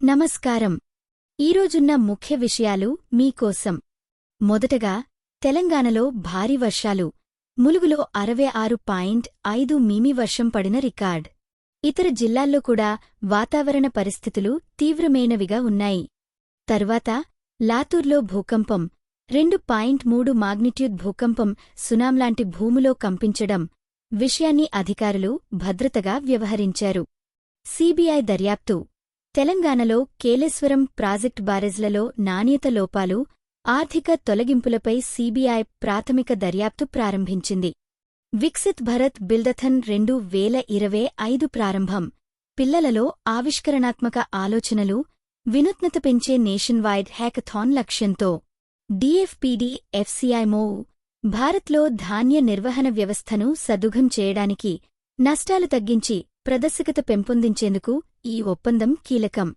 నమస్కారం. ఈరోజున్న ముఖ్య విషయాలు మీకోసం. మొదటగా, తెలంగాణలో భారీ వర్షాలు. ములుగులో 66.5 మిమీ వర్షం పడిన రికార్డ్. ఇతర జిల్లాల్లో కూడా వాతావరణ పరిస్థితులు తీవ్రమైనవిగా ఉన్నాయి. తర్వాత, లాతూర్లో భూకంపం. 2.3 మాగ్నిట్యూడ్ భూకంపం సునాంలాంటి భూమిలో కంపించడం విషయాన్ని అధికారులు భద్రతగా వ్యవహరించారు. సీబీఐ దర్యాప్తు. తెలంగాణలో కేలేశ్వరం ప్రాజెక్టు బ్యారేజ్లలో నాణ్యత లోపాలు, ఆర్థిక తొలగింపులపై సీబీఐ ప్రాథమిక దర్యాప్తు ప్రారంభించింది. వికసిత్ భరత్ బిల్డథన్ 2025 ప్రారంభం. పిల్లలలో ఆవిష్కరణాత్మక ఆలోచనలు, వినూత్నత పెంచే నేషన్ వైడ్ హ్యాకథాన్ లక్ష్యంతో డీఎఫ్పీడీ ఎఫ్సీఐమో భారత్లో ధాన్య నిర్వహణ వ్యవస్థను సదుఘం చేయడానికి, నష్టాలు తగ్గించి ప్రదర్శకత పెంపొందించేందుకు ఈ ఒప్పందం కీలకం.